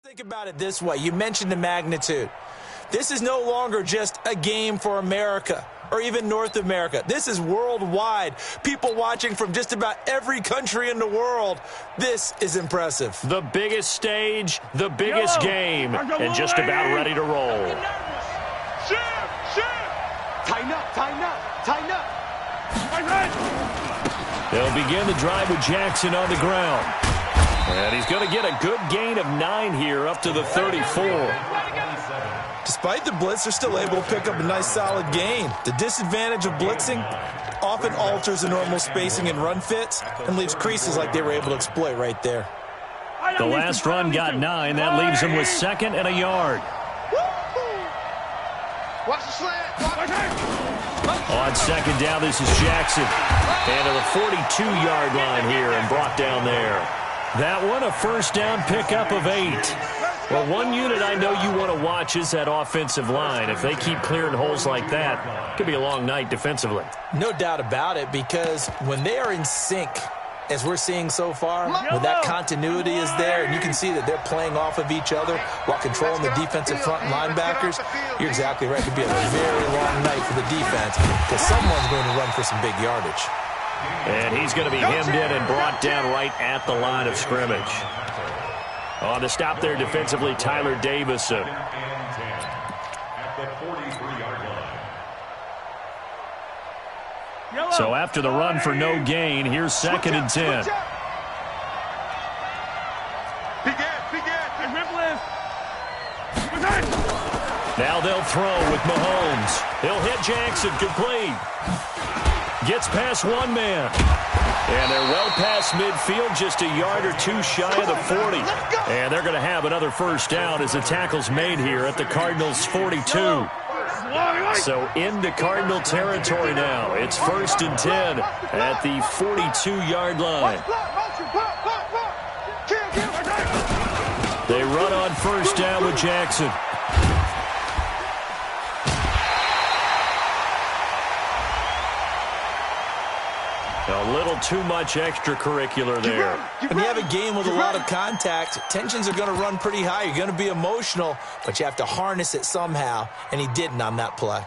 Think about it this way. You mentioned the magnitude. This is no longer just a game for America or even North America. This is worldwide. People watching from just about every country in the world. This is impressive. The biggest stage, the biggest game, and just about ready to roll. Tighten up, tighten up, tighten up. They'll begin the drive with Jackson on the ground. And he's going to get a good gain of 9 here up to the 34. Despite the blitz, they're still able to pick up a nice solid gain. The disadvantage of blitzing often alters the normal spacing and run fits and leaves creases like they were able to exploit right there. The last run got 9. That leaves him with 2nd and a yard. Watch the slant. On 2nd down, this is Jackson. And to the 42-yard line here and brought down there. That one, a first down pickup of 8. Well, one unit I know you want to watch is that offensive line. If they keep clearing holes like that, it could be a long night defensively. No doubt about it, because when they are in sync, as we're seeing so far, when that continuity is there, and you can see that they're playing off of each other while controlling the defensive front linebackers, you're exactly right. It could be a very long night for the defense because someone's going to run for some big yardage. And he's going to be hemmed in and brought down right at the line of scrimmage. On the stop there defensively, Tyler Davison. So after the run for no gain, here's 2nd and 10. Now they'll throw with Mahomes. He'll hit Jackson, complete. Gets past one man. And they're well past midfield, just a yard or two shy of the 40. And they're going to have another first down as the tackle's made here at the Cardinals' 42. So into Cardinal territory now. It's 1st and 10 at the 42-yard line. They run on first down with Jackson. A little too much extracurricular there. When you have a game with a lot of contact, tensions are going to run pretty high. You're going to be emotional, but you have to harness it somehow, and he didn't on that play.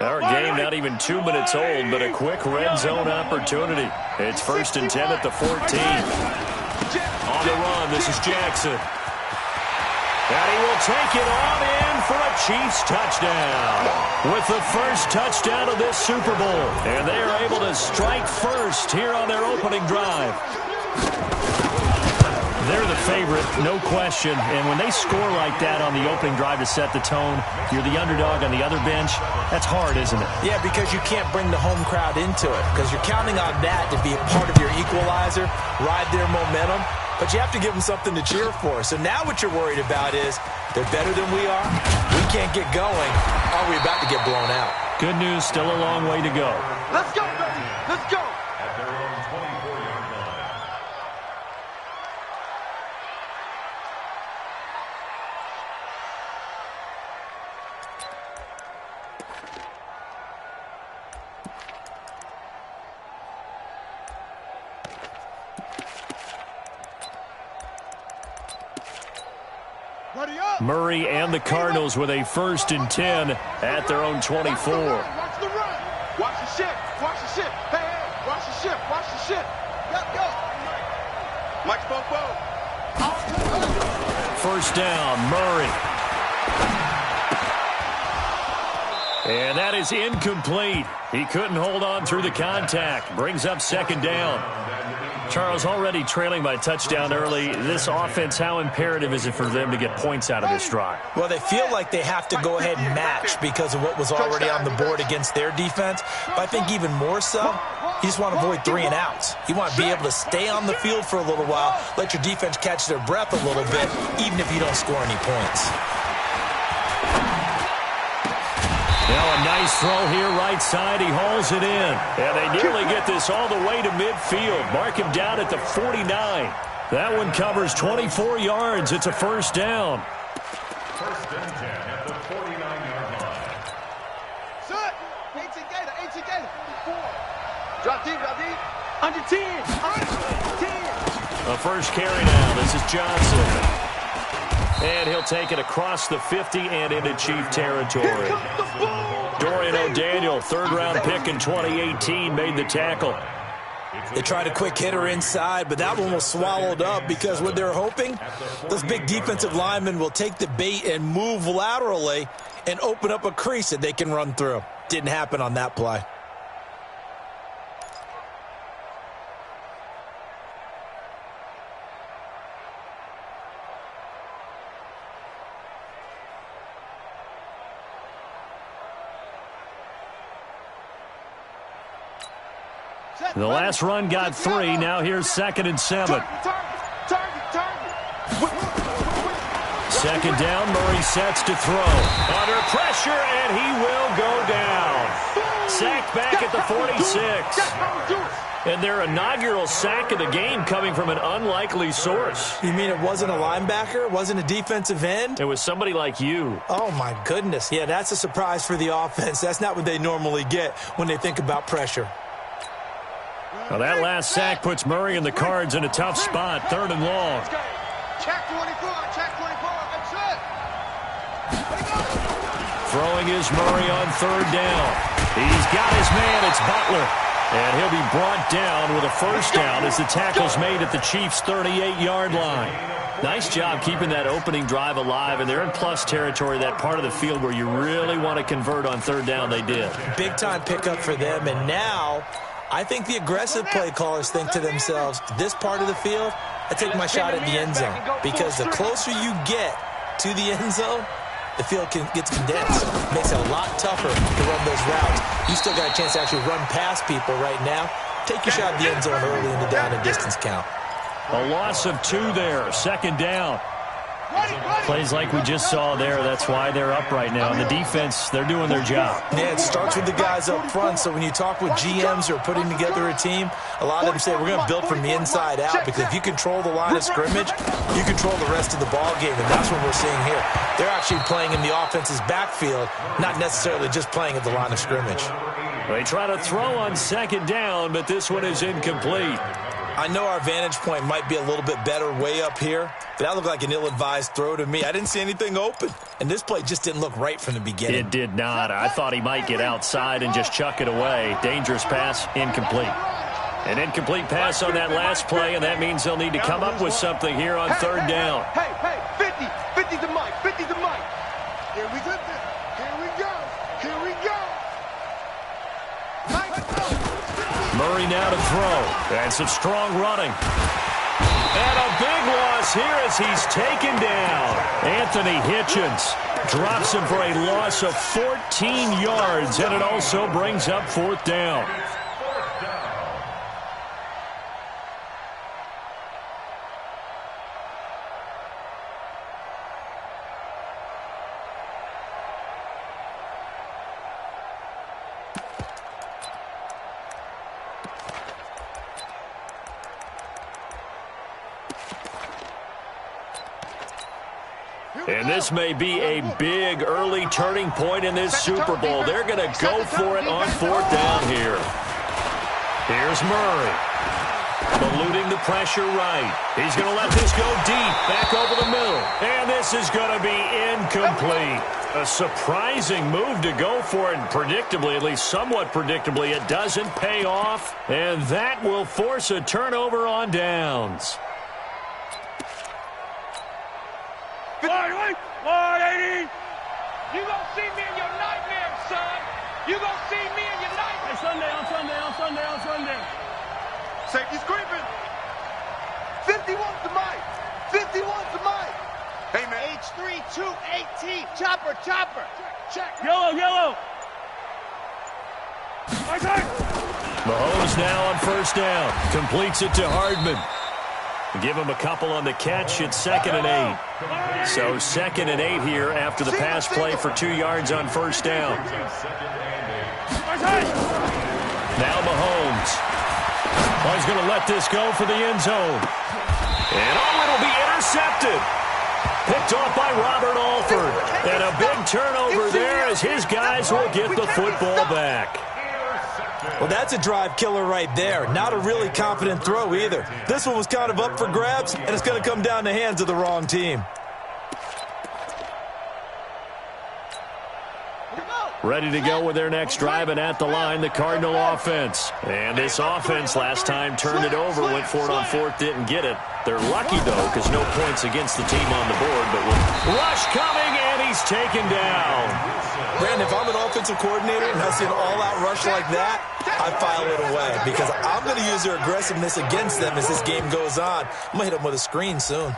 Our game not even 2 minutes old, but a quick red zone opportunity. It's 1st and 10 at the 14. On the run, this is Jackson. And he will take it on in for a Chiefs touchdown with the first touchdown of this Super Bowl. And they are able to strike first here on their opening drive. They're the favorite, no question. And when they score like that on the opening drive to set the tone, you're the underdog on the other bench. That's hard, isn't it? Yeah, because you can't bring the home crowd into it because you're counting on that to be a part of your equalizer, ride their momentum. But you have to give them something to cheer for. So now what you're worried about is they're better than we are. We can't get going. Are we about to get blown out? Good news, still a long way to go. Let's go, baby. Let's go. At their own 24-yard line. Murray and the Cardinals with a 1st and 10 at their own 24. Watch the run. Watch the shift. Watch the shift. Hey, hey. Watch the shift. Watch the shift. Go. Mike Bobo. First down, Murray. And that is incomplete. He couldn't hold on through the contact. Brings up 2nd down. Charles, already trailing by a touchdown early. This offense, how imperative is it for them to get points out of this drive? Well, they feel like they have to go ahead and match because of what was already on the board against their defense. But I think even more so, you just want to avoid 3 and outs. You want to be able to stay on the field for a little while, let your defense catch their breath a little bit, even if you don't score any points. Now a nice throw here, right side. He hauls it in. And they nearly get this all the way to midfield. Mark him down at the 49. That one covers 24 yards. It's a first down. 1st and 10 at the 49-yard line. Set. 18 gator. Drop deep. Under A first carry now. This is Johnson. And he'll take it across the 50 and into Chief territory. Dorian O'Daniel, third-round pick in 2018, made the tackle. They tried a quick hitter inside, but that one was swallowed up because what they're hoping, those big defensive linemen will take the bait and move laterally and open up a crease that they can run through. Didn't happen on that play. The last run got 3. Now here's 2nd and 7. Second down, Murray sets to throw. Under pressure, and he will go down. Sacked back at the 46. And their inaugural sack of the game coming from an unlikely source. You mean it wasn't a linebacker? It wasn't a defensive end? It was somebody like you. Oh, my goodness. Yeah, that's a surprise for the offense. That's not what they normally get when they think about pressure. Well, that last sack puts Murray and the Cards in a tough spot, 3rd and long. Check 24, check 24, that's it. Throwing is Murray on 3rd down. He's got his man, it's Butler. And he'll be brought down with a first down as the tackle's made at the Chiefs' 38-yard line. Nice job keeping that opening drive alive, and they're in plus territory, that part of the field where you really want to convert on 3rd down. They did. Big-time pickup for them, and now I think the aggressive play callers think to themselves, this part of the field, I take my shot at the end zone. Because the closer you get to the end zone, the field gets condensed. Makes it a lot tougher to run those routes. You still got a chance to actually run past people right now. Take your shot at the end zone early in the down and distance count. A loss of 2 there, 2nd down. Plays like we just saw there, that's why they're up right now. And the defense, they're doing their job. Yeah, it starts with the guys up front. So when you talk with GMs who are putting together a team, a lot of them say we're going to build from the inside out, because if you control the line of scrimmage, you control the rest of the ball game, and that's what we're seeing here. They're actually playing in the offense's backfield, not necessarily just playing at the line of scrimmage. They try to throw on 2nd down, but this one is incomplete. I know our vantage point might be a little bit better way up here, but that looked like an ill-advised throw to me. I didn't see anything open, and this play just didn't look right from the beginning. It did not. I thought he might get outside and just chuck it away. Dangerous pass, incomplete. An incomplete pass on that last play, and that means they'll need to come up with something here on 3rd down. Hey, 50 to Mike, 50 to Mike. Here we go, here we go, here we go. Murray now to throw. And some strong running. And a big loss here as he's taken down. Anthony Hitchens drops him for a loss of 14 yards, and it also brings up 4th down. And this may be a big early turning point in this Super Bowl. They're going to go for it on 4th down here. Here's Murray. Eluding the pressure right. He's going to let this go deep, back over the middle. And this is going to be incomplete. A surprising move to go for it, and predictably, at least somewhat predictably, it doesn't pay off. And that will force a turnover on downs. 180. You gonna see me in your nightmares, son. You gonna see me in your nightmares. Hey, Sunday. Safety's creeping. 51 to Mike. 51 to Mike. Hey, man. H3, 218. Chopper. Check. Yellow. Mahomes now on 1st down. Completes it to Hardman. Give him a couple on the catch. It's 2nd and 8. So 2nd and 8 here after the pass play for 2 yards on 1st down. Now Mahomes. He's going to let this go for the end zone. And it'll be intercepted. Picked off by Robert Alford. And a big turnover there as his guys will get the football back. Well, that's a drive killer right there. Not a really confident throw either. This one was kind of up for grabs, and it's going to come down the hands of the wrong team. Ready to go with their next drive, and at the line, the Cardinal offense. And this offense last time turned it over, went for it on fourth, didn't get it. They're lucky, though, because no points against the team on the board. But with rush coming, and he's taken down. Brandon, if I'm an offensive coordinator and I see an all-out rush like that, I file it away because I'm going to use their aggressiveness against them as this game goes on. I'm going to hit them with a screen soon.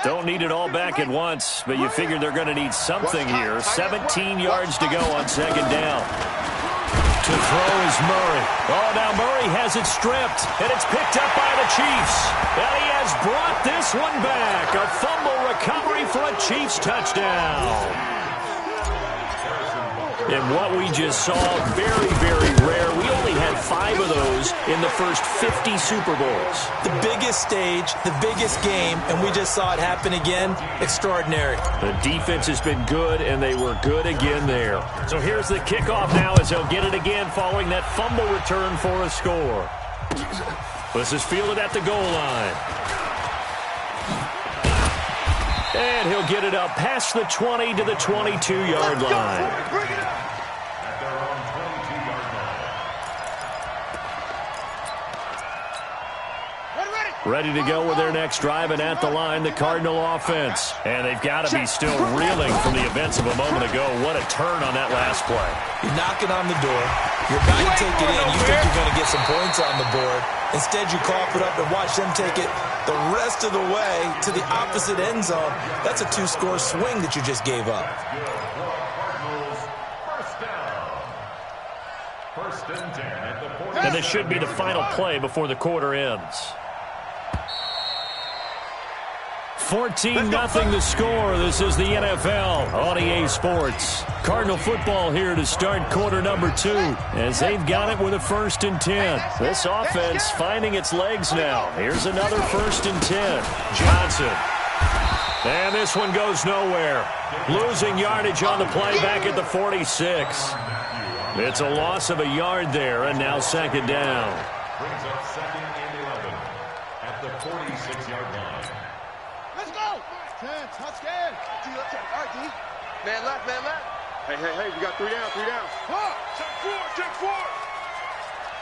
Don't need it all back at once, but you figure they're going to need something here. 17 yards to go on second down. To throw is Murray. Oh, now Murray has it stripped, and it's picked up by the Chiefs. And he has brought this one back. A fumble recovery for a Chiefs touchdown. And what we just saw, very, very rare. We only had 5 of those in the first 50 Super Bowls. The biggest stage, the biggest game, and we just saw it happen again. Extraordinary. The defense has been good, and they were good again there. So here's the kickoff now as they'll get it again following that fumble return for a score. This is fielded at the goal line. And he'll get it up past the 20 to the 22-yard line. Ready to go with their next drive, and at the line, the Cardinal offense. And they've got to be still reeling from the events of a moment ago. What a turn on that last play. You're knocking on the door. You're about to take it in. You think you're going to get some points on the board. Instead, you cough it up and watch them take it the rest of the way to the opposite end zone. That's a 2-score swing that you just gave up. And this should be the final play before the quarter ends. 14-0 the score. This is the NFL on EA Sports. Cardinal football here to start quarter number 2 as they've got it with a 1st and 10. This offense finding its legs now. Here's another 1st and 10. Johnson. And this one goes nowhere. Losing yardage on the play back at the 46. It's a loss of a yard there, and now second down. Brings up 2nd and 11 at the 46-yard line. Let's go! 10, touchdown. Man left, man left. Hey, we got 3 down, 3 down. Check forward.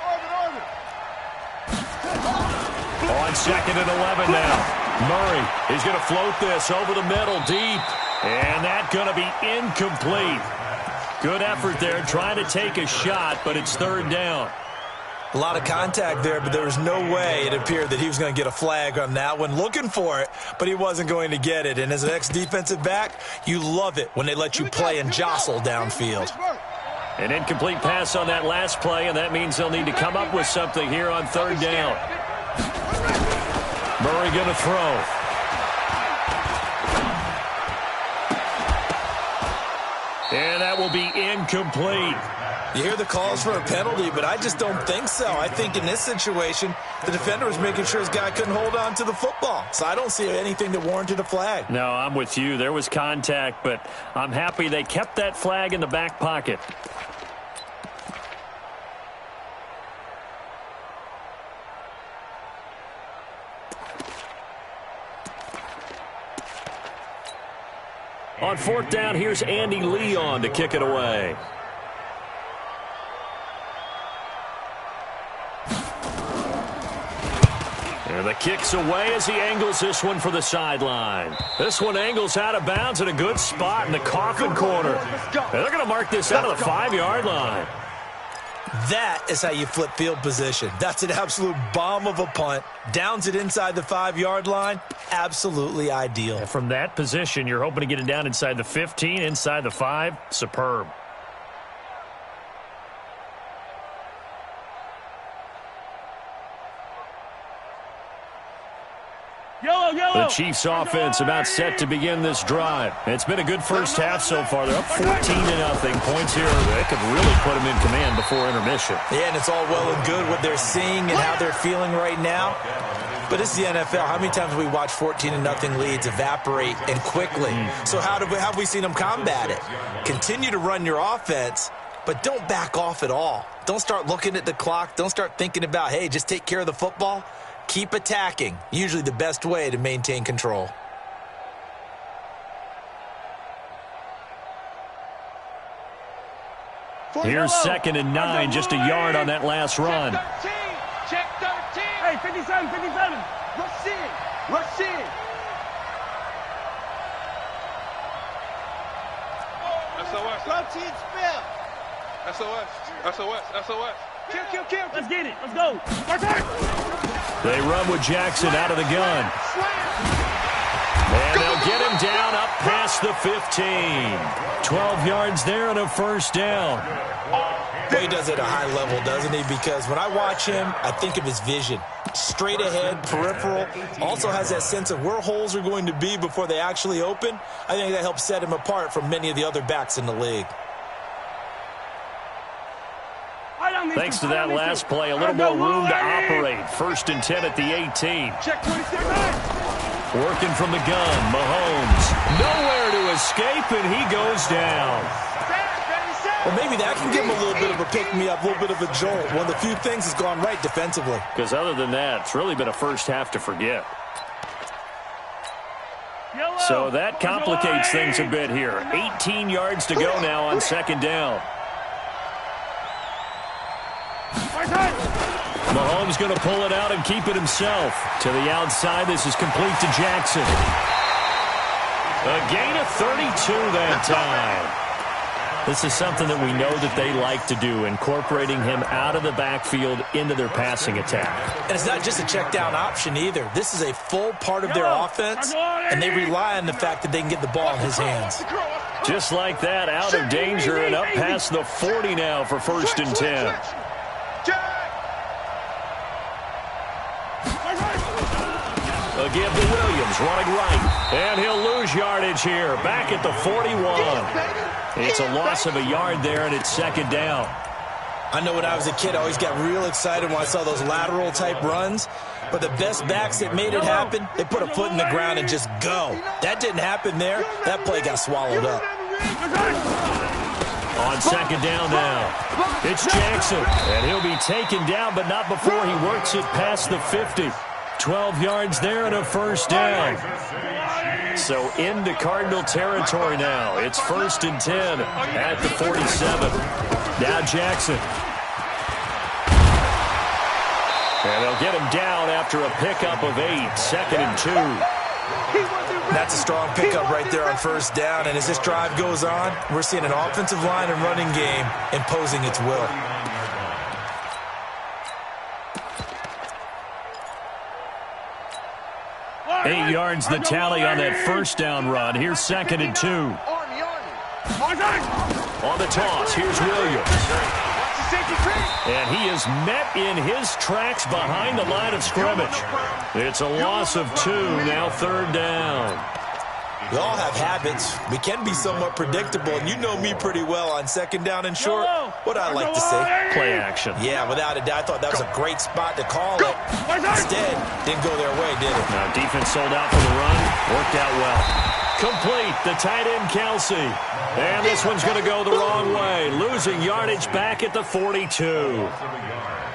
Arvin. On 2nd and 11 now. Murray, he's going to float this over the middle deep. And that's going to be incomplete. Good effort there, trying to take a shot, but it's 3rd down. A lot of contact there, but there was no way it appeared that he was going to get a flag on that one. Looking for it, but he wasn't going to get it. And as an ex-defensive back, you love it when they let you play and jostle downfield. An incomplete pass on that last play, and that means they'll need to come up with something here on 3rd down. Murray going to throw. And that will be incomplete. You hear the calls for a penalty, but I just don't think so. I think in this situation, the defender was making sure his guy couldn't hold on to the football. So I don't see anything that warranted a flag. No, I'm with you. There was contact, but I'm happy they kept that flag in the back pocket. On 4th down, here's Andy Leon to kick it away. And the kick's away as he angles this one for the sideline. This one angles out of bounds in a good spot in the coffin corner. And they're going to mark this out of the 5-yard line. That is how you flip field position. That's an absolute bomb of a punt. Downs it inside the 5-yard line. Absolutely ideal. And from that position, you're hoping to get it down inside the 15, inside the 5. Superb. The Chiefs offense about set to begin this drive. It's been a good first half so far. They're up 14-0. Points here that could really put them in command before intermission. Yeah, and it's all well and good what they're seeing and how they're feeling right now. But this is the NFL. How many times have we watched 14-0 leads evaporate and quickly? So how have we seen them combat it? Continue to run your offense, but don't back off at all. Don't start looking at the clock. Don't start thinking about, hey, just take care of the football. Keep attacking. Usually the best way to maintain control. Here's 2nd and 9, just a yard on that last run. Check 13. Hey, 57, 57. Rush in. Rush in. SOS. Go team spell. SOS. SOS. SOS. Kill. Let's get it. Let's go. They run with Jackson out of the gun. And they'll get him down up past the 15. 12 yards there and a first down. Well, he does it at a high level, doesn't he? Because when I watch him, I think of his vision. Straight ahead, peripheral. Also has that sense of where holes are going to be before they actually open. I think that helps set him apart from many of the other backs in the league. Thanks to that last play, a little more room to operate. 1st and 10 at the 18. Check 26. Working from the gun, Mahomes. Nowhere to escape, and he goes down. Well, maybe that can give him a little bit of a pick-me-up, a little bit of a jolt. One of the few things that's gone right defensively. Because other than that, it's really been a first half to forget. So that complicates things a bit here. 18 yards to go now on 2nd down. Mahomes going to pull it out and keep it himself. To the outside, this is complete to Jackson. A gain of 32 that time. This is something that we know that they like to do, incorporating him out of the backfield into their passing attack. And it's not just a check down option either. This is a full part of their offense, and they rely on the fact that they can get the ball in his hands. Just like that, out of danger and up past the 40 now for 1st and 10. A give to Williams, running right. And he'll lose yardage here, back at the 41. It's a loss of a yard there, and it's 2nd down. I know when I was a kid, I always got real excited when I saw those lateral-type runs. But the best backs that made it happen, they put a foot in the ground and just go. That didn't happen there. That play got swallowed up. On 2nd down now, it's Jackson. And he'll be taken down, but not before he works it past the 50. 12 yards there and a first down. So into Cardinal territory now. It's 1st and 10 at the 47. Now Jackson. And they'll get him down after a pickup of 8. 2nd and 2. That's a strong pickup right there on 1st down. And as this drive goes on, we're seeing an offensive line and running game imposing its will. Eight yards the tally on that 1st down run. Here's 2nd and 2. On the toss, here's Williams. And he is met in his tracks behind the line of scrimmage. It's a loss of 2, now 3rd down. We all have habits. We can be somewhat predictable, and you know me pretty well on 2nd down and short. What I like to say? Play action. Yeah, without a doubt, I thought that was a great spot to call it. Instead, didn't go their way, did it? Now, defense sold out for the run. Worked out well. Complete, the tight end, Kelsey. And this one's going to go the wrong way. Losing yardage back at the 42.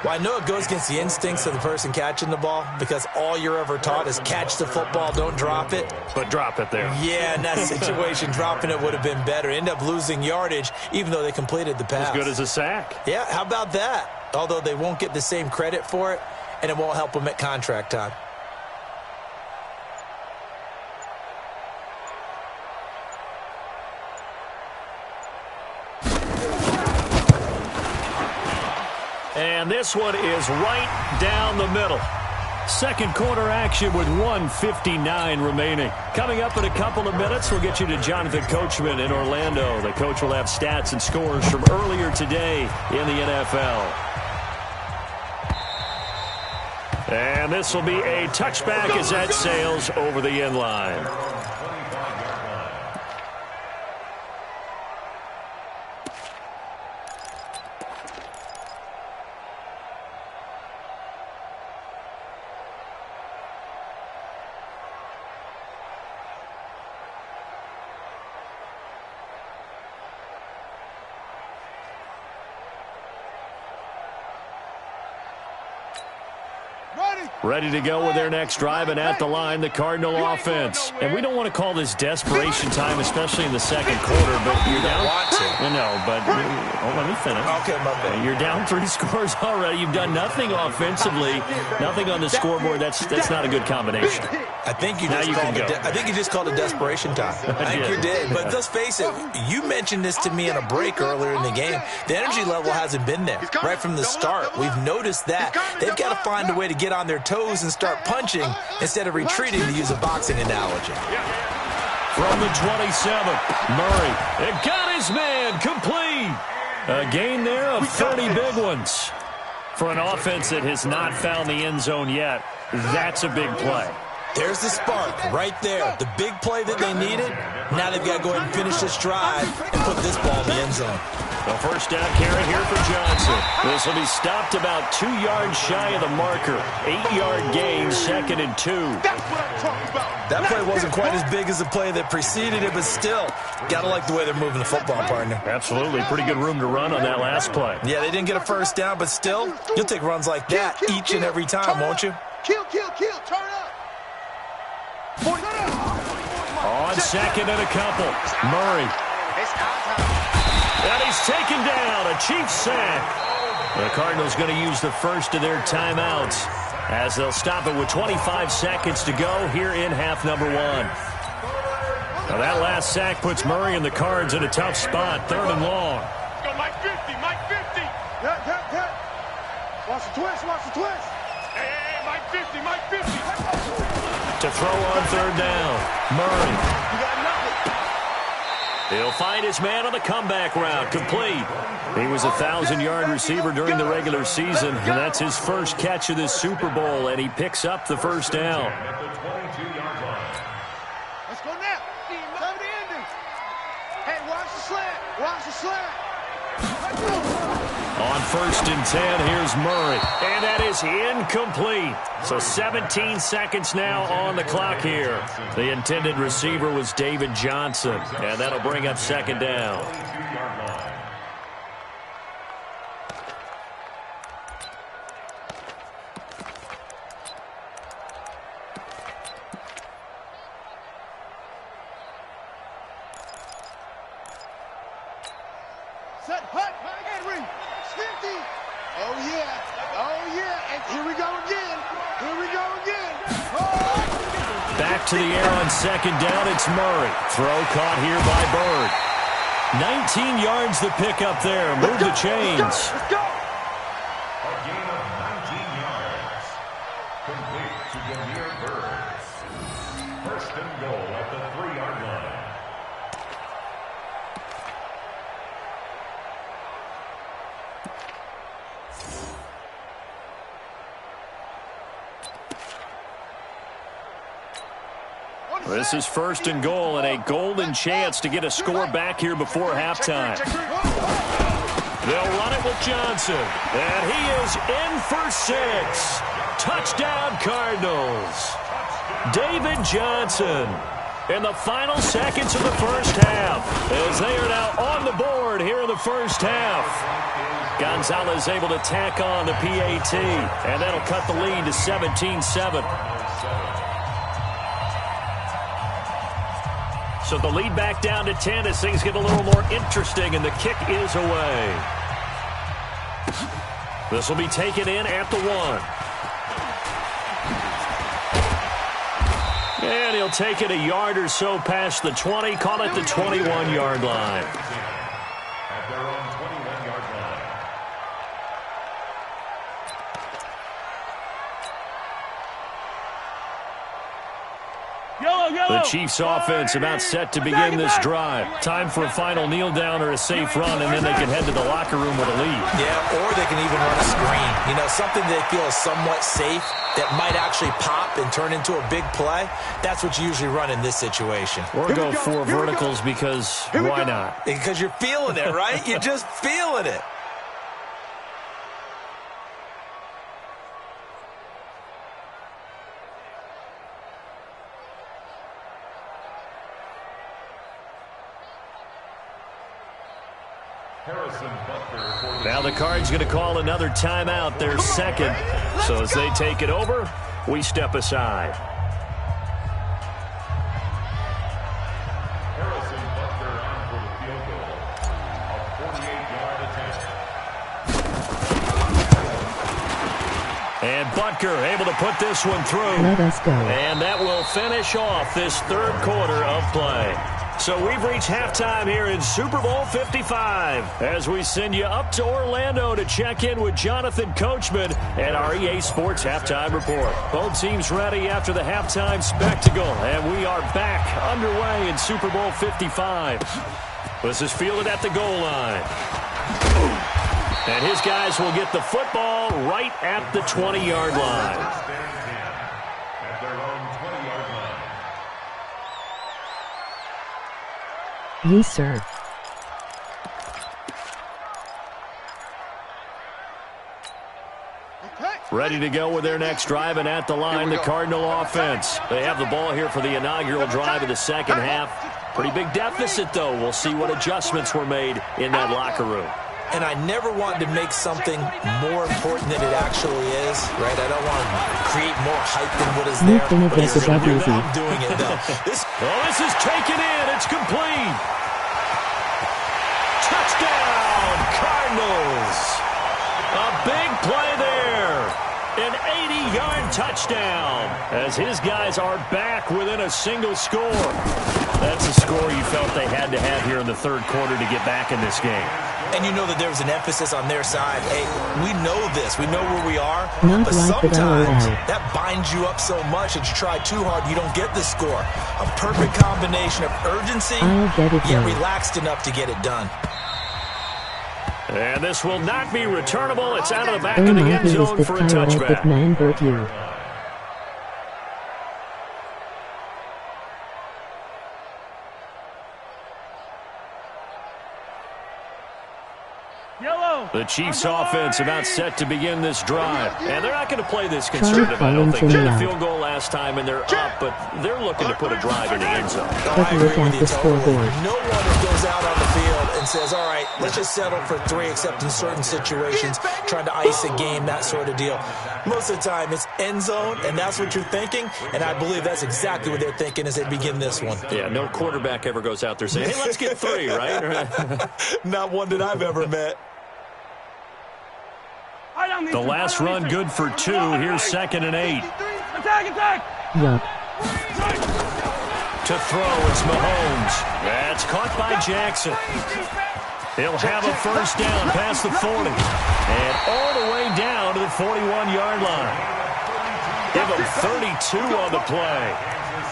Well, I know it goes against the instincts of the person catching the ball because all you're ever taught is catch the football, don't drop it. But drop it there. Yeah, in that situation, dropping it would have been better. End up losing yardage even though they completed the pass. As good as a sack. Yeah, how about that? Although they won't get the same credit for it, and it won't help them at contract time. And this one is right down the middle. Second quarter action with 1:59 remaining. Coming up in a couple of minutes, we'll get you to Jonathan Coachman in Orlando. The coach will have stats and scores from earlier today in the NFL. And this will be a touchback as that sails over the end line. Ready to go with their next drive, and at the line, the Cardinal offense. And we don't want to call this desperation time, especially in the second quarter, but you're down. Let me finish. Okay, my bad. You're down 3 scores already. You've done nothing offensively, nothing on the scoreboard. That's not a good combination. I think you just called it desperation time. I think you did. But let's face it, you mentioned this to me in a break earlier in the game. The energy level hasn't been there right from the start. We've noticed that. They've got to find a way to get on their toes and start punching instead of retreating, to use a boxing analogy. From the 27, Murray. It got his man complete. A gain there of 30 big ones. For an offense that has not found the end zone yet, that's a big play. There's the spark right there. The big play that they needed. Now they've got to go ahead and finish this drive and put this ball in the end zone. The first down carry here for Johnson. This will be stopped about 2 yards shy of the marker. 8-yard gain, 2nd and 2. That's what I'm talking about. That play wasn't quite as big as the play that preceded it, but still, got to like the way they're moving the football, partner. Absolutely. Pretty good room to run on that last play. Yeah, they didn't get a first down, but still, you'll take runs like that each and every time, won't you? Kill, turn up. On 2nd and a couple, Murray. And he's taken down, a Chiefs sack. The Cardinals going to use the first of their timeouts as they'll stop it with 25 seconds to go here in half number 1. Now that last sack puts Murray and the Cards in a tough spot, 3rd and long. Let's go, Mike 50. Yeah. Watch the twist. Hey, Mike 50. To throw on 3rd down, Murray. You got nothing. He'll find his man on the comeback route, complete. He was a 1,000-yard receiver during the regular season, and that's his first catch of this Super Bowl, and he picks up the first down. Let's go now. Time to end it. Hey, watch the slant. On 1st and 10, here's Murray, and that is incomplete. So 17 seconds now on the clock here. The intended receiver was David Johnson, and that'll bring up 2nd down. Set, hut, Henry, 50. Oh, yeah. And here we go again. Oh. Back to the air on 2nd down, it's Murray. Throw caught here by Bird. 19 yards the pick up there. Move the chains. Let's go. A gain of 19 yards. Complete to Demir Bird. 1st and goal at the 3-yard line. This is 1st and goal and a golden chance to get a score back here before halftime. They'll run it with Johnson, and he is in for 6. Touchdown, Cardinals. David Johnson in the final seconds of the first half as they are now on the board here in the first half. Gonzalez able to tack on the PAT, and that'll cut the lead to 17-7. So the lead back down to 10 as things get a little more interesting, and the kick is away. This will be taken in at the 1. And he'll take it a yard or so past the 20, call it the 21-yard line. At their own 21-yard line. Yellow. The Chiefs offense about set to begin this drive. Time for a final kneel down or a safe run, and then they can head to the locker room with a lead. Yeah, or they can even run a screen. You know, something they feel is somewhat safe that might actually pop and turn into a big play. That's what you usually run in this situation. Or go four verticals because why not? Because you're feeling it, right? You're just feeling it. Now the Cards going to call another timeout, their second. So as they take it over, we step aside. Harrison Butker on for the field goal. A 48-yard attempt. And Butker able to put this one through. Let us go. And that will finish off this third quarter of play. So we've reached halftime here in Super Bowl 55 as we send you up to Orlando to check in with Jonathan Coachman and our EA Sports Halftime Report. Both teams ready after the halftime spectacle, and we are back underway in Super Bowl 55. This is fielded at the goal line. And his guys will get the football right at the 20-yard line. Yes, sir. Ready to go with their next drive, and at the line, the Cardinal offense. They have the ball here for the inaugural drive of the second half. Pretty big deficit, though. We'll see what adjustments were made in that locker room. And I never wanted to make something more important than it actually is, right? I don't want to create more hype than what is there. I'm doing it, though. This is taken in. It's complete. Touchdown, Cardinals. A big play there. An 80-yard touchdown as his guys are back within a single score. That's a score you felt they had to have here in the third quarter to get back in this game. And you know that there was an emphasis on their side. Hey, we know this. We know where we are. Not but like sometimes that binds you up so much that you try too hard, you don't get the score. A perfect combination of urgency, yet relaxed enough to get it done. And this will not be returnable. It's out of the back of the end zone for a touchback. The Chiefs offense about set to begin this drive. And they're not going to play this conservative, I don't think. They had a field goal last time and they're up, but they're looking to put a drive in the end zone. Let's look at the scoreboard. No one goes out on the field and says, all right, let's just settle for 3, except in certain situations, trying to ice a game, that sort of deal. Most of the time, it's end zone, and that's what you're thinking, and I believe that's exactly what they're thinking as they begin this one. Yeah, no quarterback ever goes out there saying, hey, let's get 3, right? Not one that I've ever met. The last run good for 2. Here's 2nd and 8. Attack! Yup. To throw, it's Mahomes. That's caught by Jackson. He'll have a first down past the 40. And all the way down to the 41-yard line. Give him 32 on the play.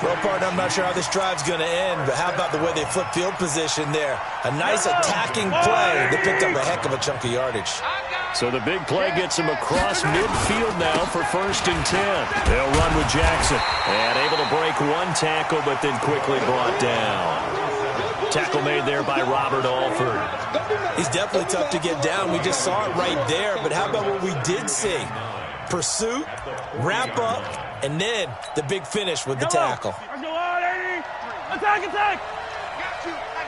Well, partner, I'm not sure how this drive's going to end, but how about the way they flip field position there? A nice attacking play. They picked up a heck of a chunk of yardage. So the big play gets him across midfield now for 1st and 10. They'll run with Jackson. And able to break one tackle, but then quickly brought down. Tackle made there by Robert Alford. He's definitely tough to get down. We just saw it right there, but how about what we did see? Pursuit, wrap up, and then the big finish with the tackle. Attack! I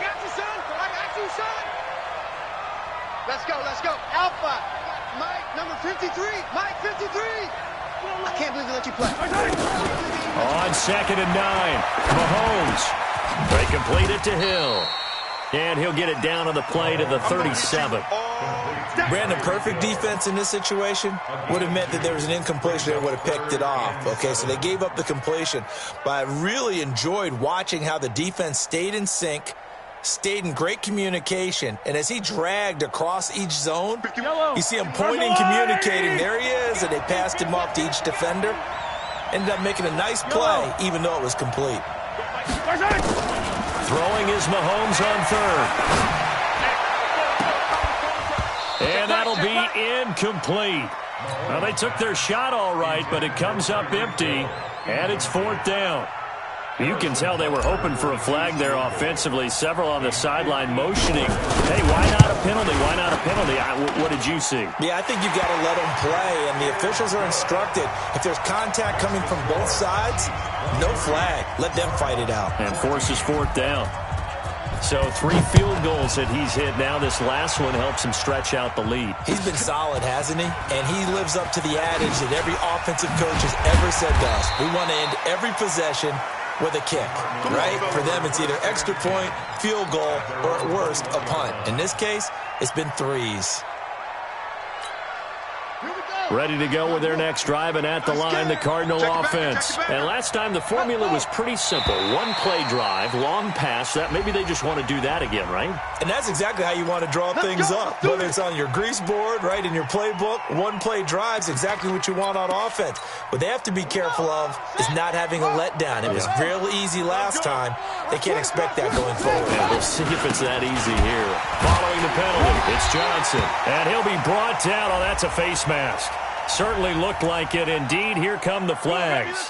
got you, son. Let's go. Alpha. Mike, number 53. Mike, 53. I can't believe they let you play. On 2nd and 9, Mahomes. They complete it to Hill. And he'll get it down on the play to the 37. Brandon, perfect defense in this situation would have meant that there was an incompletion that would have picked it off. Okay, so they gave up the completion. But I really enjoyed watching how the defense stayed in sync, stayed in great communication, and as he dragged across each zone, you see him pointing, communicating. There he is, and they passed him off to each defender. Ended up making a nice play, even though it was complete. Throwing is Mahomes on third. And that'll be incomplete. Well, they took their shot all right, but it comes up empty, and it's fourth down. You can tell they were hoping for a flag there offensively. Several on the sideline motioning. Hey, why not a penalty? Why not a penalty? What did you see? Yeah, I think you've got to let them play, and the officials are instructed. If there's contact coming from both sides, no flag. Let them fight it out. And forces fourth down. So 3 field goals that he's hit now. This last one helps him stretch out the lead. He's been solid, hasn't he? And he lives up to the adage that every offensive coach has ever said to us. We want to end every possession with a kick, right? For them, it's either extra point, field goal, or at worst, a punt. In this case, it's been threes. Ready to go with their next drive, and at the line, the Cardinal offense. And last time, the formula was pretty simple. One-play drive, long pass. That maybe they just want to do that again, right? And that's exactly how you want to draw things up. Whether it's on your grease board, right, in your playbook, one-play drive's exactly what you want on offense. What they have to be careful of is not having a letdown. It was real easy last time. They can't expect that going forward. Yeah, we'll see if it's that easy here. Following the penalty, it's Johnson. And he'll be brought down. Oh, that's a face mask. Certainly looked like it. Indeed, here come the flags.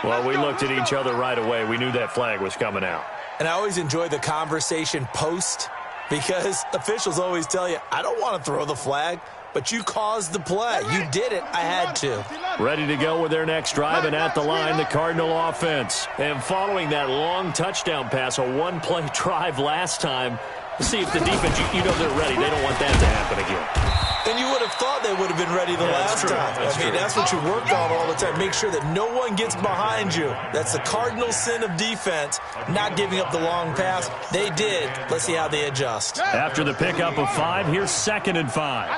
Well, we looked at each other right away. We knew that flag was coming out. And I always enjoy the conversation post because officials always tell you, I don't want to throw the flag, but you caused the play. You did it. I had to. Ready to go with their next drive, and at the line, the Cardinal offense. And following that long touchdown pass, a one-play drive last time, let's see if the defense, you know they're ready. They don't want that to happen again. And you would have thought they would have been ready the last time. That's what you work on all the time. Make sure that no one gets behind you. That's the cardinal sin of defense, not giving up the long pass. They did. Let's see how they adjust. After the pickup of 5, here's 2nd and 5.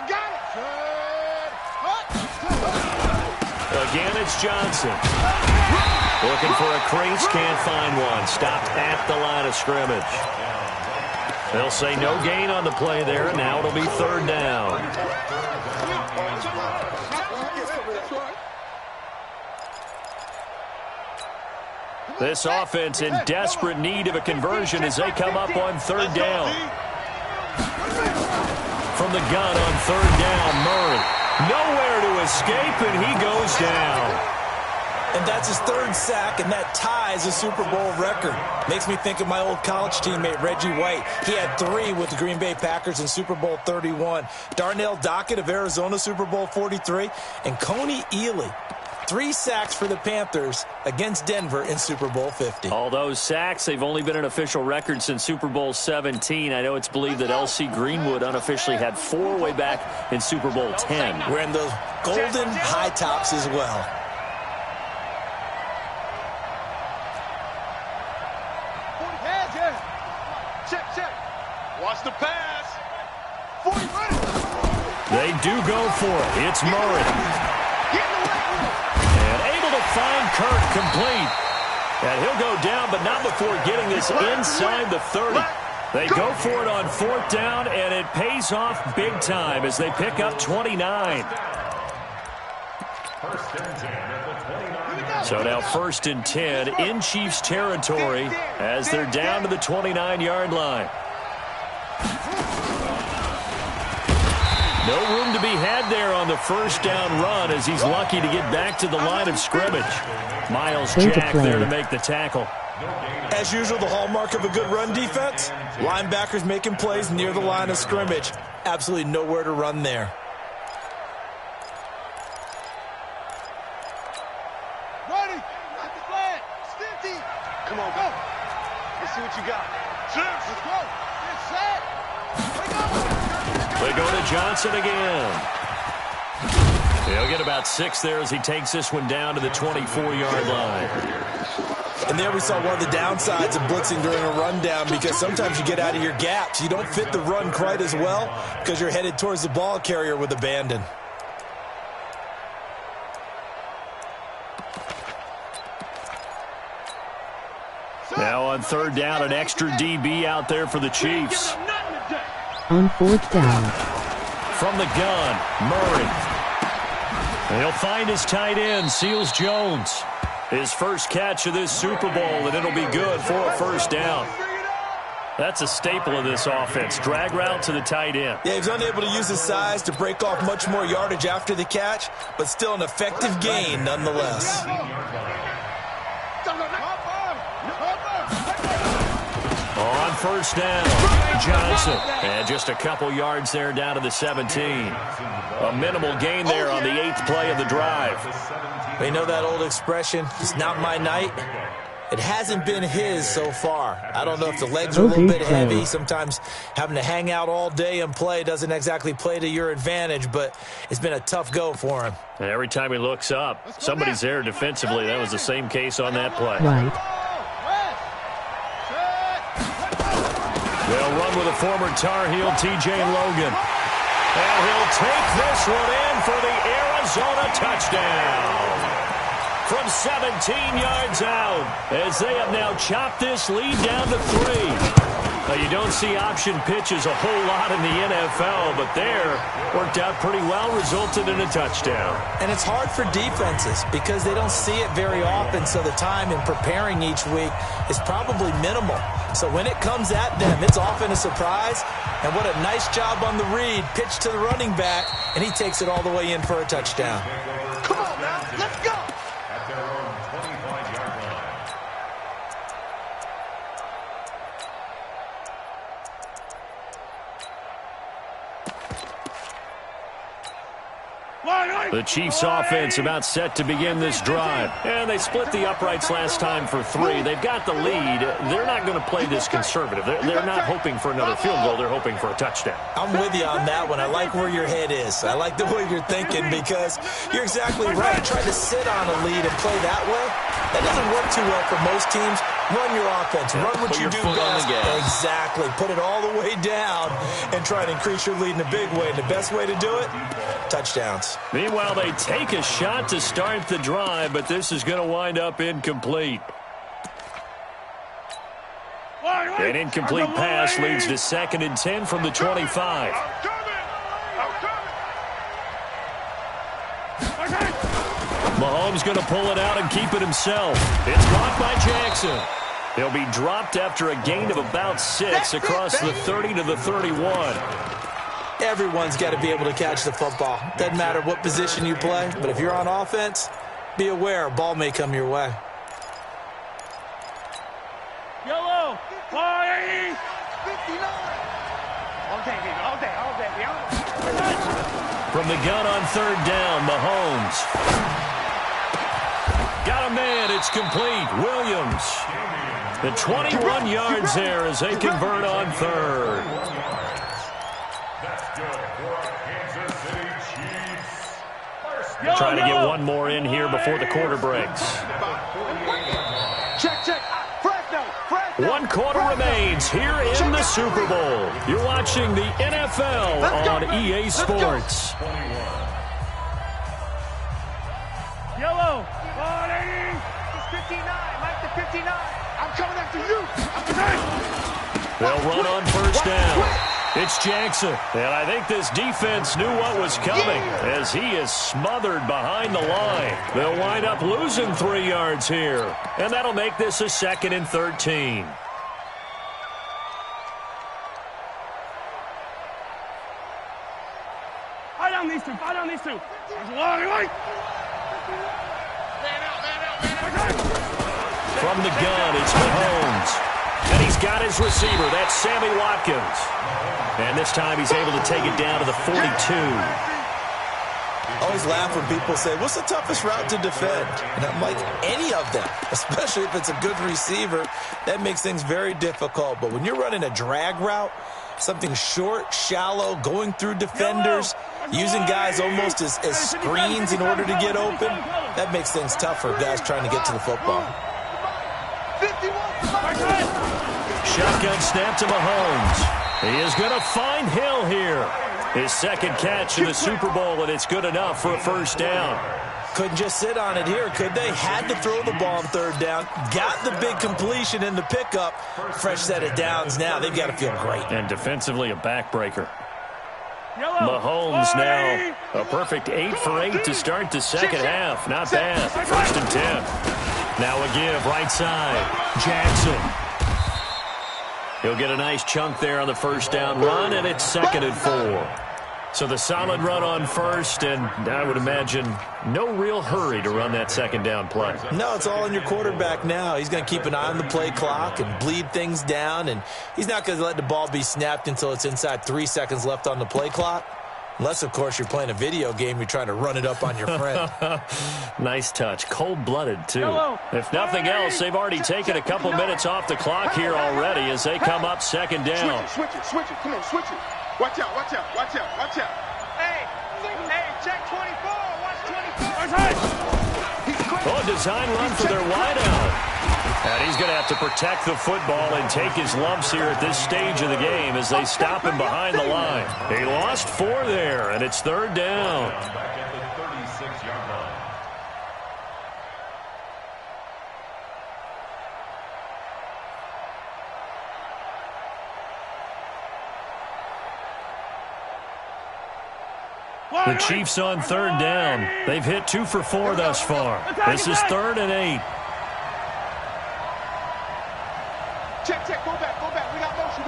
Again, it's Johnson. Looking for a crease, can't find one. Stopped at the line of scrimmage. They'll say no gain on the play there, and now it'll be 3rd down. This offense in desperate need of a conversion as they come up on 3rd down. From the gun on 3rd down, Murray. Nowhere to escape, and he goes down. And that's his 3rd sack, and that ties a Super Bowl record. Makes me think of my old college teammate, Reggie White. He had 3 with the Green Bay Packers in Super Bowl 31. Darnell Dockett of Arizona, Super Bowl 43. And Coney Ealy, 3 sacks for the Panthers against Denver in Super Bowl 50. All those sacks, they've only been an official record since Super Bowl 17. I know it's believed that L.C. Greenwood unofficially had 4 way back in Super Bowl 10. Wearing those golden high tops as well. Watch the pass. They do go for it. It's Murray. And able to find Kirk complete. And he'll go down, but not before getting this inside the 30. They go for it on 4th down, and it pays off big time as they pick up 29. So now 1st and 10 in Chiefs territory as they're down to the 29-yard line. No room to be had there on the 1st down run as he's lucky to get back to the line of scrimmage. Miles Jack there to make the tackle. As usual, the hallmark of a good run defense, linebackers making plays near the line of scrimmage. Absolutely nowhere to run there. Ready? Got the flag. Stinty. Come on, go. Let's see what you got. Let's go. Get set. They go to Johnson again. He'll get about 6 there as he takes this one down to the 24-yard line. And there we saw one of the downsides of blitzing during a rundown because sometimes you get out of your gaps. You don't fit the run quite as well because you're headed towards the ball carrier with abandon. Now on 3rd down, an extra DB out there for the Chiefs. On 4th down. From the gun, Murray. And he'll find his tight end, Seals Jones. His first catch of this Super Bowl, and it'll be good for a first down. That's a staple of this offense. Drag route to the tight end. Yeah, he was unable to use his size to break off much more yardage after the catch, but still an effective gain nonetheless. On first down, Johnson. And just a couple yards there down to the 17. A minimal gain there on the 8th play of the drive. We know that old expression, it's not my night. It hasn't been his so far. I don't know if the legs are a little bit heavy. Sometimes having to hang out all day and play doesn't exactly play to your advantage, but it's been a tough go for him. And every time he looks up, somebody's there defensively. That was the same case on that play. Right. They'll run with a former Tar Heel, T.J. Logan. And he'll take this one in for the Arizona touchdown. From 17 yards out, as they have now chopped this lead down to 3. Now, you don't see option pitches a whole lot in the NFL, but there worked out pretty well, resulted in a touchdown. And it's hard for defenses because they don't see it very often, so the time in preparing each week is probably minimal. So when it comes at them, it's often a surprise. And what a nice job on the read, pitch to the running back, and he takes it all the way in for a touchdown. Come on, now, let's go. At their own 25-yard line. The Chiefs offense about set to begin this drive. And they split the uprights last time for 3. They've got the lead. They're not going to play this conservative. They're not hoping for another field goal. They're hoping for a touchdown. I'm with you on that one. I like where your head is. I like the way you're thinking because you're exactly right. Trying to sit on a lead and play that way, that doesn't work too well for most teams. Run your offense. Run what you do best. Exactly. Put it all the way down and try to increase your lead in a big way. And the best way to do it, touchdowns. Meanwhile, they take a shot to start the drive, but this is going to wind up incomplete. An incomplete pass leads to 2nd and 10 from the 25. Mahomes going to pull it out and keep it himself. It's caught by Jackson. He'll be dropped after a gain of about 6 across the 30 to the 31. Everyone's got to be able to catch the football. Doesn't matter what position you play, but if you're on offense, be aware a ball may come your way. Yellow, 59. All day, baby, all day, all day. From the gun on 3rd down, Mahomes. Got a man, it's complete. Williams. The 21 yards there as they convert on 3rd. Trying to get one more in here before the quarter breaks. Check, check. One quarter remains here in the Super Bowl. You're watching the NFL on EA Sports. Yellow, 180. It's 59. Mike the 59. I'm coming after you. They'll run on first down. It's Jackson. And I think this defense knew what was coming as he is smothered behind the line. They'll wind up losing 3 yards here. And that'll make this a 2nd and 13. Fight on these two. Fight on these two. From the gun, it's Mahomes. And he's got his receiver. That's Sammy Watkins. And this time he's able to take it down to the 42. I always laugh when people say, what's the toughest route to defend? And I'm like, any of them, especially if it's a good receiver. That makes things very difficult. But when you're running a drag route, something short, shallow, going through defenders, using guys almost as screens in order to get open, that makes things tough for guys trying to get to the football. Shotgun snap to Mahomes. He is going to find Hill here. His 2nd catch in the Super Bowl, and it's good enough for a first down. Couldn't just sit on it here, could they? Had to throw the ball on 3rd down. Got the big completion in the pickup. Fresh set of downs now. They've got to feel great. And defensively, a backbreaker. Mahomes now a perfect 8 for 8 to start the 2nd half. Not bad. 1st and 10. Now a give, right side. Jackson. He'll get a nice chunk there on the first down run, and it's 2nd and 4. So the solid run on first, and I would imagine no real hurry to run that 2nd down play. No, it's all on your quarterback now. He's going to keep an eye on the play clock and bleed things down, and he's not going to let the ball be snapped until it's inside 3 seconds left on the play clock. Unless, of course, you're playing a video game, you're trying to run it up on your friend. Nice touch. Cold-blooded, too. If nothing else, they've already taken a couple minutes off the clock here already as they come up 2nd down. Switch it. Come on, switch it. Watch out. Hey, check 24. Watch 24. Oh, a design run for their wideout. And he's going to have to protect the football and take his lumps here at this stage of the game as they stop him behind the line. He lost 4 there, and it's 3rd down. Back at the 36-yard line. The Chiefs on 3rd down. They've hit 2 for 4 thus far. This is 3rd and 8. Check. Go back. We got motion.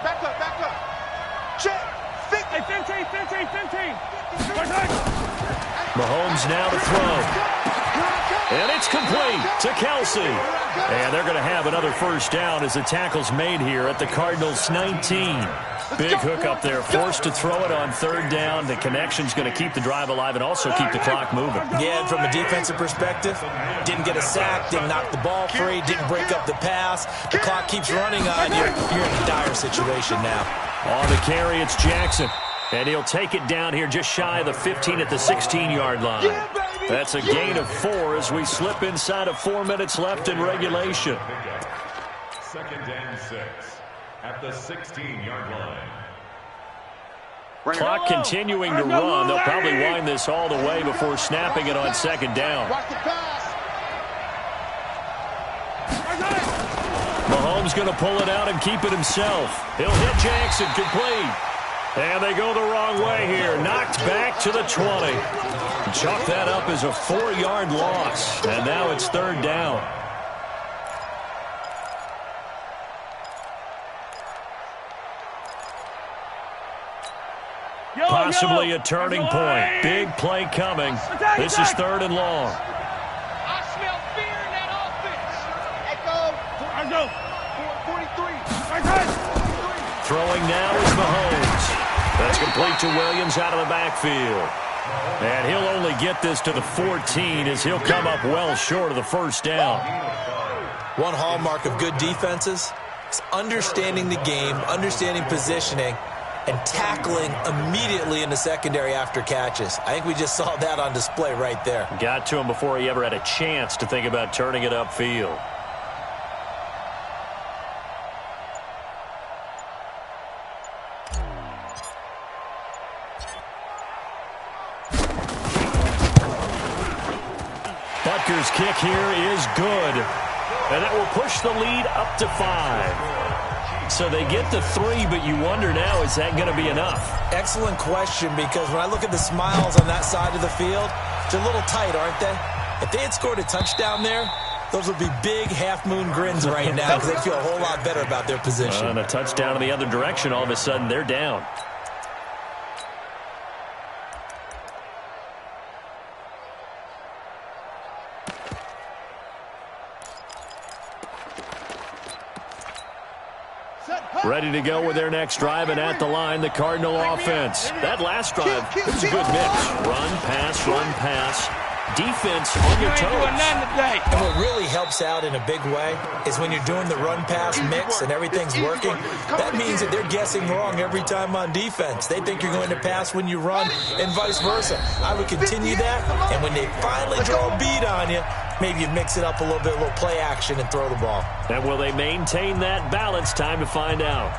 Back up. Check. 15. Mahomes now to throw. And it's complete to Kelsey. And they're going to have another first down as the tackle's made here at the Cardinals' 19. Big hook up there, forced to throw it on 3rd down. The connection's going to keep the drive alive and also keep the clock moving. Yeah, and from a defensive perspective, didn't get a sack, didn't knock the ball free, didn't break up the pass. The clock keeps running on you. You're in a dire situation now. On the carry, it's Jackson. And he'll take it down here just shy of the 15 at the 16-yard line. That's a gain of 4 as we slip inside of 4 minutes left in regulation. 2nd and 6 at the 16-yard line. Clock continuing to run. They'll probably wind this all the way before snapping it on 2nd down. Mahomes going to pull it out and keep it himself. He'll hit Jackson, complete. And they go the wrong way here. Knocked back to the 20. Chalk that up as a 4-yard loss. And now it's 3rd down. Possibly a turning point. Big play coming. This is 3rd and long. I smell fear in that offense. Echo. 43. Throwing now is Mahomes. That's complete to Williams out of the backfield. And he'll only get this to the 14 as he'll come up well short of the first down. One hallmark of good defenses is understanding the game, understanding positioning, and tackling immediately in the secondary after catches. I think we just saw that on display right there. Got to him before he ever had a chance to think about turning it upfield. Butker's kick here is good. And that will push the lead up to 5. So they get the 3, but you wonder now, is that going to be enough? Excellent question, because when I look at the smiles on that side of the field, they're a little tight, aren't they? If they had scored a touchdown there, those would be big half-moon grins right now because they'd feel a whole lot better about their position. And a touchdown in the other direction, all of a sudden they're down. Ready to go with their next drive, and at the line, the Cardinal offense. That last drive, it was a good mix. Run, pass. Defense on your toes. And what really helps out in a big way is when you're doing the run-pass mix and everything's working, that means that they're guessing wrong every time on defense. They think you're going to pass when you run and vice versa. I would continue that, and when they finally draw a beat on you, maybe you mix it up a little play action and throw the ball. And will they maintain that balance? Time to find out.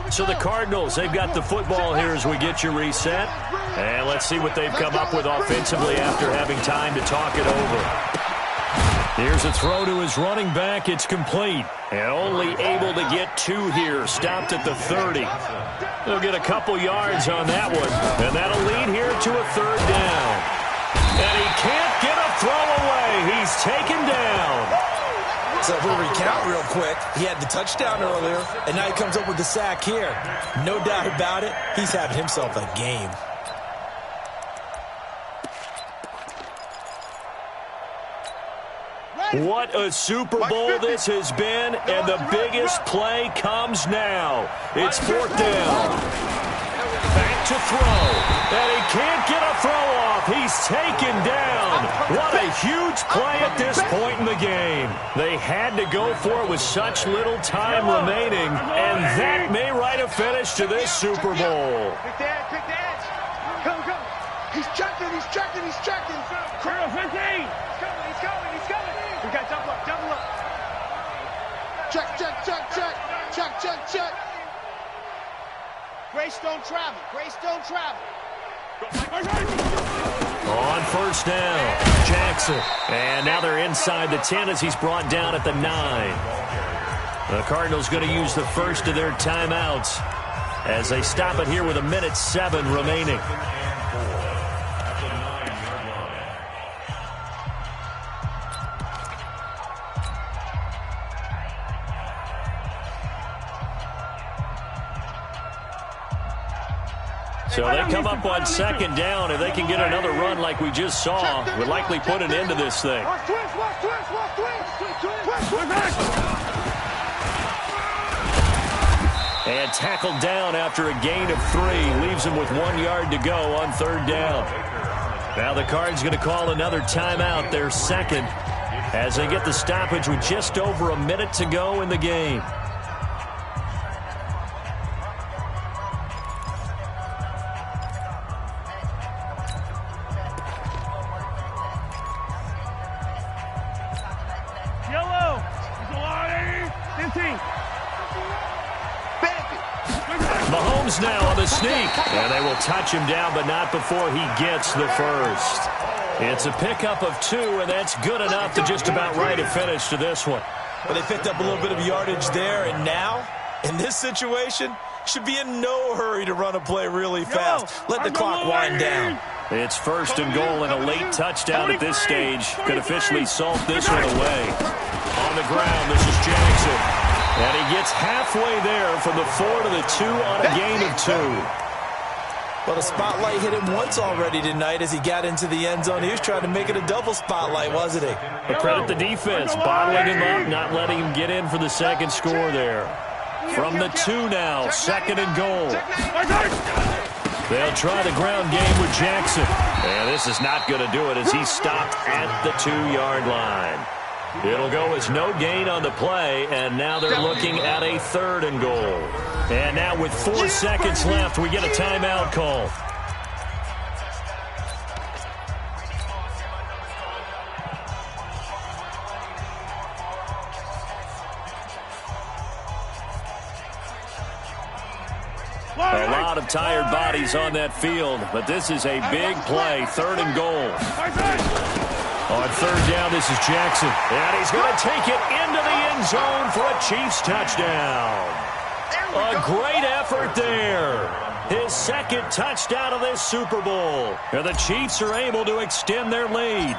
So the Cardinals, they've got the football here as we get you reset. And let's see what they've come up with offensively after having time to talk it over. Here's a throw to his running back. It's complete. And only able to get 2 here. Stopped at the 30. They'll get a couple yards on that one. And that'll lead here to a 3rd down. And he can't get a throw away. He's taken down. So if we recount real quick, he had the touchdown earlier, and now he comes up with the sack here. No doubt about it, he's having himself a game. What a Super Bowl this has been, and the biggest play comes now. It's 4th down. Back to throw, and he can't get a throw off. He's taken down. What a huge play at this point in the game. They had to go for it with such little time remaining, and that may write a finish to this Super Bowl. Pick the edge, pick the edge. Go, go. He's checking, he's checking, he's checking. Clear 15. He's coming, he's coming, he's coming. We got double up, double up. Check, check, check, check. Check, check, check. Grace don't travel. Grace don't travel. On 1st down, Jackson. And now they're inside the 10 as he's brought down at the 9. The Cardinals going to use the first of their timeouts as they stop it here with 1:07 remaining. So they come up on 2nd down. If they can get another run like we just saw, would likely put an end to this thing. And tackled down after a gain of 3. Leaves him with 1 yard to go on 3rd down. Now the Cards going to call another timeout, their 2nd, as they get the stoppage with just over a minute to go in the game. Mahomes now on the sneak, and they will touch him down, but not before he gets the first. It's a pickup of 2, and that's good enough to just about write a finish to this one. Well, they picked up a little bit of yardage there, and now, in this situation, should be in no hurry to run a play really fast. Let the clock wind down. It's 1st and goal, and a late touchdown at this stage could officially salt this one away. On the ground, this is Jackson. And he gets halfway there from the 4 to the 2 on a gain of 2. Well, the spotlight hit him once already tonight as he got into the end zone. He was trying to make it a double spotlight, wasn't he? But credit the defense, bottling him up, not letting him get in for the 2nd score there. From the 2 now, 2nd and goal. They'll try the ground game with Jackson. And this is not going to do it as he's stopped at the 2-yard line. It'll go as no gain on the play, and now they're looking at a 3rd and goal. And now with 4 seconds left, we get a timeout call. A lot of tired bodies on that field, but this is a big play, 3rd and goal. On 3rd down, this is Jackson. And he's going to take it into the end zone for a Chiefs touchdown. A great effort there. His 2nd touchdown of this Super Bowl. And the Chiefs are able to extend their lead.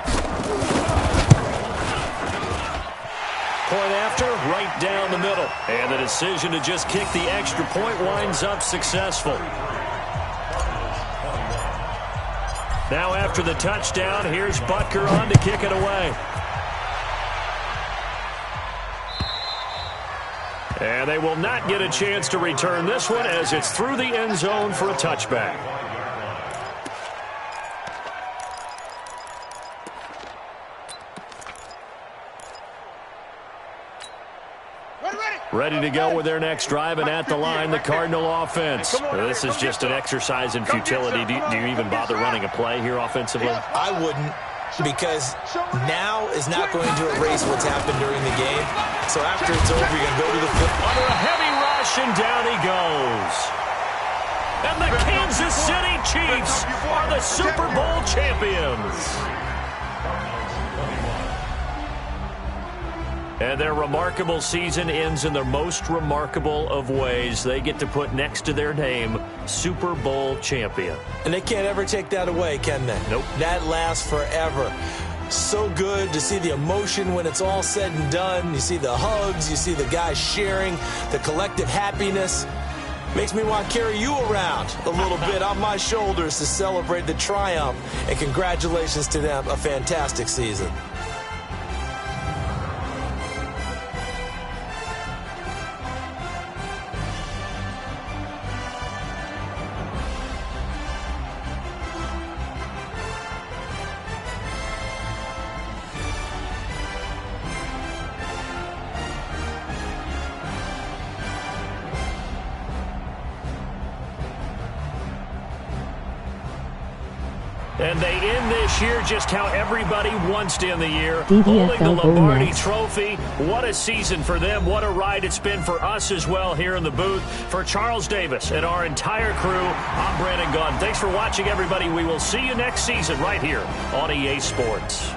Point after, right down the middle. And the decision to just kick the extra point winds up successful. Now after the touchdown, here's Butker on to kick it away. And they will not get a chance to return this one as it's through the end zone for a touchback. Ready to go with their next drive, and at the line, the Cardinal offense. This is just an exercise in futility. Do you even bother running a play here offensively? I wouldn't, because now is not going to erase what's happened during the game. So after it's over, you're going to go to the field. Under a heavy rush, and down he goes. And the Kansas City Chiefs are the Super Bowl champions. And their remarkable season ends in the most remarkable of ways. They get to put next to their name, Super Bowl champion. And they can't ever take that away, can they? Nope. That lasts forever. So good to see the emotion when it's all said and done. You see the hugs, you see the guys sharing, the collective happiness. Makes me want to carry you around a little bit on my shoulders to celebrate the triumph. And congratulations to them, a fantastic season. And they end this year just how everybody wants to end the year, DDFL2 holding the Lombardi next. Trophy. What a season for them. What a ride it's been for us as well here in the booth. For Charles Davis and our entire crew, I'm Brandon Gaudin. Thanks for watching, everybody. We will see you next season right here on EA Sports.